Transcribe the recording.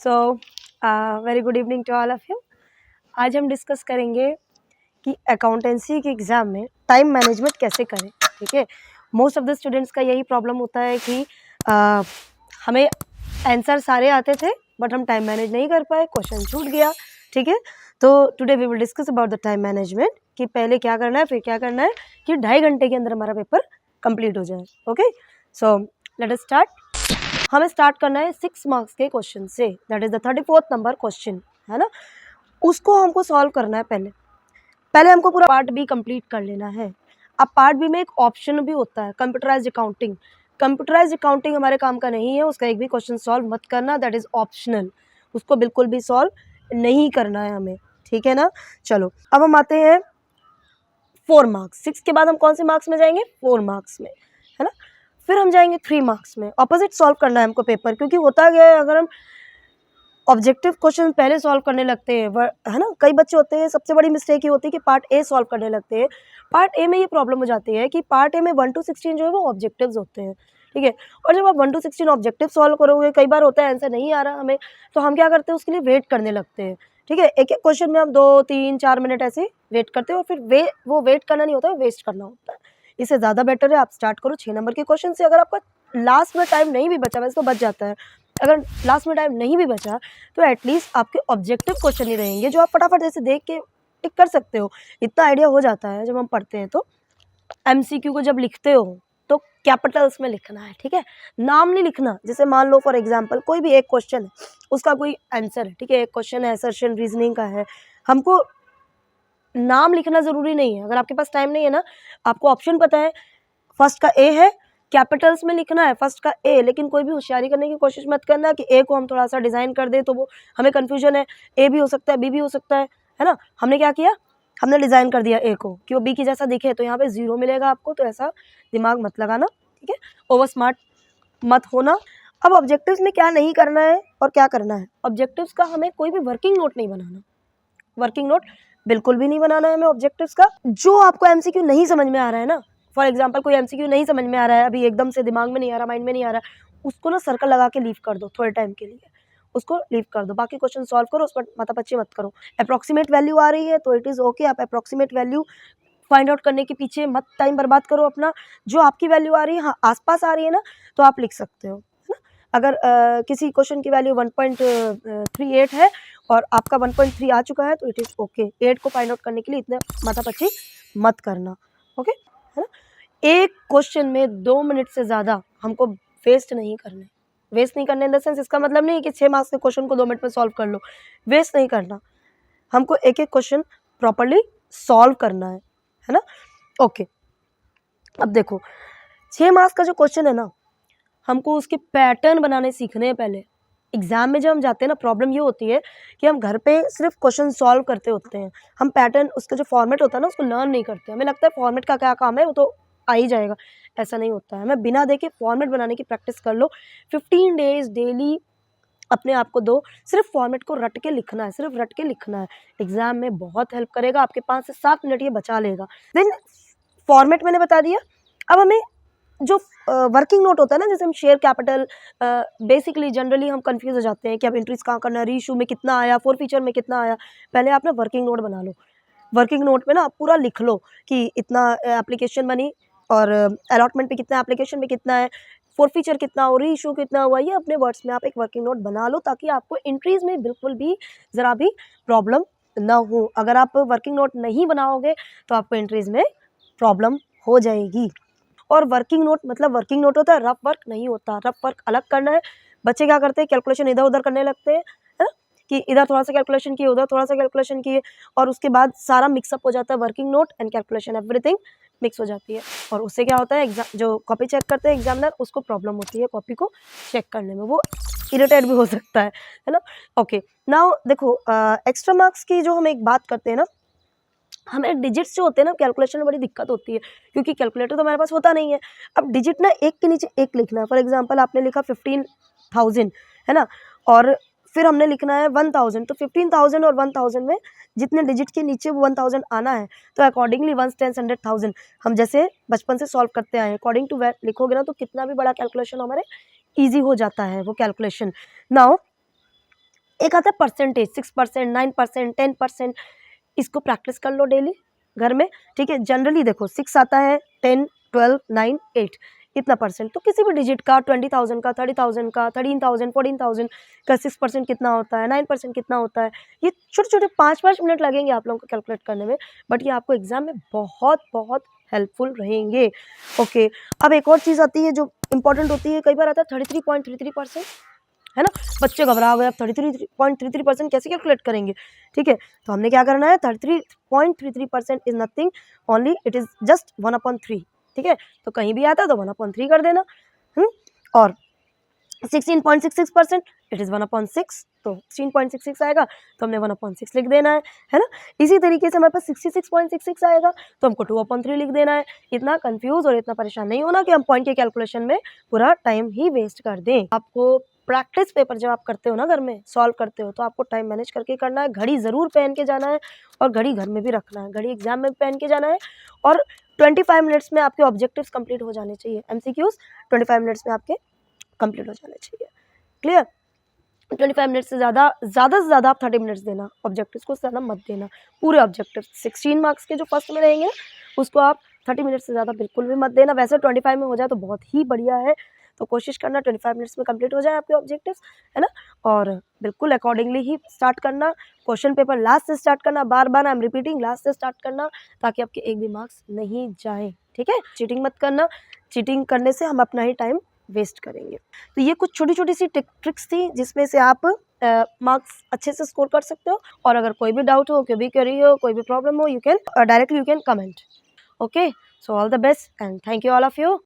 So very good evening to all of you. आज हम discuss करेंगे कि अकाउंटेंसी के एग्ज़ाम में टाइम मैनेजमेंट कैसे करें। ठीक है, मोस्ट ऑफ द स्टूडेंट्स का यही प्रॉब्लम होता है कि हमें आंसर सारे आते थे बट हम टाइम मैनेज नहीं कर पाए, क्वेश्चन छूट गया। ठीक है, तो today we will discuss about the time management कि पहले क्या करना है, फिर क्या करना है कि 2.5 घंटे के अंदर हमारा पेपर कंप्लीट हो जाए। Okay, so let us start. हमें स्टार्ट करना है 6 मार्क्स के क्वेश्चन से, that is the 34th number question, है ना। उसको हमको सॉल्व करना है। पहले हमको पूरा पार्ट बी कंप्लीट कर लेना है। अब पार्ट बी में एक ऑप्शन भी होता है, कंप्यूटराइज्ड अकाउंटिंग। कंप्यूटराइज्ड अकाउंटिंग हमारे काम का नहीं है, उसका एक भी क्वेश्चन सॉल्व मत करना, दैट इज ऑप्शनल। उसको बिल्कुल भी सॉल्व नहीं करना है हमें, ठीक है ना। चलो अब हम आते हैं 4 मार्क्स। 6 के बाद हम कौन से मार्क्स में जाएंगे? 4 मार्क्स में, है ना। फिर हम जाएंगे 3 मार्क्स में। ऑपोजिट सॉल्व करना है हमको पेपर, क्योंकि होता क्या है, अगर हम ऑब्जेक्टिव क्वेश्चन पहले सॉल्व करने लगते हैं, है ना, कई बच्चे होते हैं, सबसे बड़ी मिस्टेक ये होती है कि पार्ट ए सॉल्व करने लगते हैं। पार्ट ए में ये प्रॉब्लम हो जाती है कि पार्ट ए में 1 to 16 जो है वो ऑब्जेक्टिव्स होते हैं, ठीक है। और जब आप 1 to 16 ऑब्जेक्टिव सॉल्व करोगे, कई बार होता है आंसर नहीं आ रहा हमें, तो हम क्या करते हैं, उसके लिए वेट करने लगते हैं। ठीक है, एक एक क्वेश्चन में हम 2 3 4 मिनट ऐसे वेट करते हैं, और फिर वो वेट करना नहीं होता है, वेस्ट करना होता है। इससे ज़्यादा बेटर है आप स्टार्ट करो 6 नंबर के क्वेश्चन से। अगर आपका लास्ट में टाइम नहीं भी बचा, वैसे तो बच जाता है, अगर लास्ट में टाइम नहीं भी बचा तो एटलीस्ट आपके ऑब्जेक्टिव क्वेश्चन ही रहेंगे जो आप फटाफट जैसे देख के टिक कर सकते हो। इतना आइडिया हो जाता है जब हम पढ़ते हैं। तो एमसीक्यू को जब लिखते हो तो कैपिटल्स में लिखना है, ठीक है, नाम नहीं लिखना। जैसे मान लो फॉर एग्जांपल कोई भी एक क्वेश्चन है, उसका कोई आंसर है, ठीक है, एक क्वेश्चन है असर्शन रीजनिंग का है, हमको नाम लिखना ज़रूरी नहीं है। अगर आपके पास टाइम नहीं है ना, आपको ऑप्शन पता है, फर्स्ट का ए है, कैपिटल्स में लिखना है फर्स्ट का ए, लेकिन कोई भी होशियारी करने की कोशिश मत करना कि ए को हम थोड़ा सा डिज़ाइन कर दें तो वो हमें कन्फ्यूजन है, ए भी हो सकता है, बी भी हो सकता है ना। हमने क्या किया, हमने डिज़ाइन कर दिया ए को कि वो बी की जैसा दिखे, तो यहाँ पे 0 मिलेगा आपको, तो ऐसा दिमाग मत लगाना, ठीक है, ओवर स्मार्ट मत होना। अब ऑब्जेक्टिव्स में क्या नहीं करना है और क्या करना है। ऑब्जेक्टिव्स का हमें कोई भी वर्किंग नोट नहीं बनाना, वर्किंग नोट बिल्कुल भी नहीं बनाना है हमें ऑब्जेक्टिव्स का। जो आपको एमसीक्यू नहीं समझ में आ रहा है ना, फॉर एग्जांपल कोई एमसीक्यू नहीं समझ में आ रहा है, अभी एकदम से दिमाग में नहीं आ रहा, माइंड में नहीं आ रहा, उसको ना सर्कल लगा के लीव कर दो, थोड़े टाइम के लिए उसको लीव कर दो, बाकी क्वेश्चन सॉल्व करो, उस पर माथापच्ची मत करो। अप्रॉक्सीमेट वैल्यू आ रही है तो इट इज़ ओके, आप अप्रॉक्सीमेट वैल्यू फाइंड आउट करने के पीछे मत टाइम बर्बाद करो अपना। जो आपकी वैल्यू आ रही है, हाँ आसपास आ रही है ना, तो आप लिख सकते हो, है ना। अगर किसी क्वेश्चन की वैल्यू 1.38 है और आपका 1.3 आ चुका है तो इट इज़ ओके। 8 को फाइंड आउट करने के लिए इतना माथापच्ची मत करना, ओके, है ना। एक क्वेश्चन में 2 मिनट से ज़्यादा हमको वेस्ट नहीं करने। वेस्ट नहीं करने इन द सेंस, इसका मतलब नहीं है कि 6 मार्क्स के क्वेश्चन को 2 मिनट में सॉल्व कर लो, वेस्ट नहीं करना। हमको एक एक क्वेश्चन प्रॉपरली सॉल्व करना है ना। ओके, अब देखो 6 मार्क्स का जो क्वेश्चन है ना, हमको उसके पैटर्न बनाने सीखने हैं पहले। एग्जाम में जब हम जाते हैं ना, प्रॉब्लम ये होती है कि हम घर पे सिर्फ क्वेश्चन सॉल्व करते होते हैं, हम पैटर्न, उसका जो फॉर्मेट होता है ना, उसको लर्न नहीं करते। हमें लगता है फॉर्मेट का क्या काम है, वो तो आ ही जाएगा। ऐसा नहीं होता है, हमें बिना देखे फॉर्मेट बनाने की प्रैक्टिस कर लो। 15 डेज डेली अपने आप को दो, सिर्फ फॉर्मेट को रट के लिखना है, सिर्फ रट के लिखना है। एग्जाम में बहुत हेल्प करेगा, आपके 5 से 7 मिनट ये बचा लेगा। देन फॉर्मेट मैंने बता दिया। अब हमें जो वर्किंग नोट होता है ना, जैसे हम शेयर कैपिटल, बेसिकली जनरली हम कंफ्यूज हो जाते हैं कि अब एंट्रीज कहाँ करना है, रीइशू में कितना आया, फोर फीचर में कितना आया। पहले आप ना वर्किंग नोट बना लो। वर्किंग नोट में ना आप पूरा लिख लो कि इतना एप्लीकेशन बनी, और अलॉटमेंट पे कितना, एप्लीकेशन में कितना है, फोर फीचर कितना हो, रीइशू कितना हुआ, ये अपने वर्ड्स में आप एक वर्किंग नोट बना लो, ताकि आपको एंट्रीज में बिल्कुल भी ज़रा भी प्रॉब्लम ना हो। अगर आप वर्किंग नोट नहीं बनाओगे तो आपको एंट्रीज में प्रॉब्लम हो जाएगी। और वर्किंग नोट मतलब वर्किंग नोट होता है, रफ वर्क नहीं होता। रफ वर्क अलग करना है। बच्चे क्या करते हैं, कैलकुलेशन इधर उधर करने लगते हैं, है ना, कि इधर थोड़ा सा कैलकुलेशन किए, उधर थोड़ा सा कैलकुलेशन किए, और उसके बाद सारा मिक्सअप हो जाता है। Working note and calculation everything mix हो जाती है, और उससे क्या होता है, एग्जाम जो कॉपी चेक करते हैं एग्जामिनर, उसको प्रॉब्लम होती है कॉपी को चेक करने में, वो इरिटेट भी हो सकता है ना। ओके, नाउ देखो एक्स्ट्रा मार्क्स की जो हम एक बात करते हैं ना, हमें डिजिट्स जो होते हैं ना, कैलकुलेशन में बड़ी दिक्कत होती है, क्योंकि कैलकुलेटर तो हमारे पास होता नहीं है। अब डिजिट ना एक के नीचे एक लिखना है। फॉर एग्जांपल आपने लिखा 15,000, है ना, और फिर हमने लिखना है 1000, तो 15,000 और 1000 में जितने डिजिट के नीचे वो 1000 आना है, तो अकॉर्डिंगली 1 10 100,000 हम जैसे बचपन से सॉल्व करते आए, अकॉर्डिंग टू दैट लिखोगे ना, तो कितना भी बड़ा कैलकुलेशन हमारे ईजी हो जाता है वो कैलकुलेशन। नाउ एक आता है परसेंटेज 6%, 9%, 10%, इसको प्रैक्टिस कर लो डेली घर में, ठीक है। जनरली देखो 6 आता है, 10, 12, 9, 8 इतना परसेंट, तो किसी भी डिजिट का 20,000 का, 30,000 का, 13,000, 14,000 का 6% कितना होता है, 9% कितना होता है, ये छोटे छोटे 5-5 मिनट लगेंगे आप लोगों को कैलकुलेट करने में, बट ये आपको एग्जाम में बहुत बहुत हेल्पफुल रहेंगे। ओके, अब एक और चीज़ आती है जो इंपॉर्टेंट होती है, कई बार आता है 33.33%, है ना। बच्चे घबरा गए, अब 33.33% कैसे कैलकुलेट करेंगे, ठीक है। तो हमने क्या करना है, 33.33% is nothing, only it is just 1/3, ठीक है। तो कहीं भी आता है तो 1/3 कर देना। और 16.66% इट इज़ 1/6, तो 16.66 आएगा तो हमने 1/6 लिख देना है ना। इसी तरीके से हमारे पास 66.66 आएगा तो हमको 2/3 लिख देना है। इतना कंफ्यूज और इतना परेशान नहीं होना कि हम पॉइंट के कैलकुलेशन में पूरा टाइम ही वेस्ट कर दें। आपको प्रैक्टिस पेपर जब आप करते हो ना, घर में सॉल्व करते हो, तो आपको टाइम मैनेज करके करना है। घड़ी ज़रूर पहन के जाना है और घड़ी घर में भी रखना है, घड़ी एग्जाम में भी पहन के जाना है। और 25 मिनट्स में आपके ऑब्जेक्टिव्स कंप्लीट हो जाने चाहिए, MCQs 25 मिनट्स में आपके कंप्लीट हो जाने चाहिए। क्लियर? 25 मिनट से ज़्यादा से ज़्यादा आप 30 मिनट्स देना, ऑब्जेक्टिव्स को ज़्यादा मत देना। पूरे ऑब्जेक्टिव 16 मार्क्स के जो फर्स्ट में रहेंगे उसको आप 30 मिनट से ज़्यादा बिल्कुल भी मत देना। वैसे 25 में हो जाए तो बहुत ही बढ़िया है, तो कोशिश करना 25 मिनट्स में कंप्लीट हो जाए आपके ऑब्जेक्टिव्स, है ना। और बिल्कुल अकॉर्डिंगली ही स्टार्ट करना, क्वेश्चन पेपर लास्ट से स्टार्ट करना, बार बार आई एम रिपीटिंग, लास्ट से स्टार्ट करना, ताकि आपके एक भी मार्क्स नहीं जाए, ठीक है। चीटिंग मत करना, चीटिंग करने से हम अपना ही टाइम वेस्ट करेंगे। तो ये कुछ छोटी छोटी सी ट्रिक्स थी जिसमें से आप मार्क्स अच्छे से स्कोर कर सकते हो। और अगर कोई भी डाउट हो, कोई भी क्वेरी हो, कोई भी प्रॉब्लम हो, you can directly you can comment. Okay, so all the best and thank you all of you.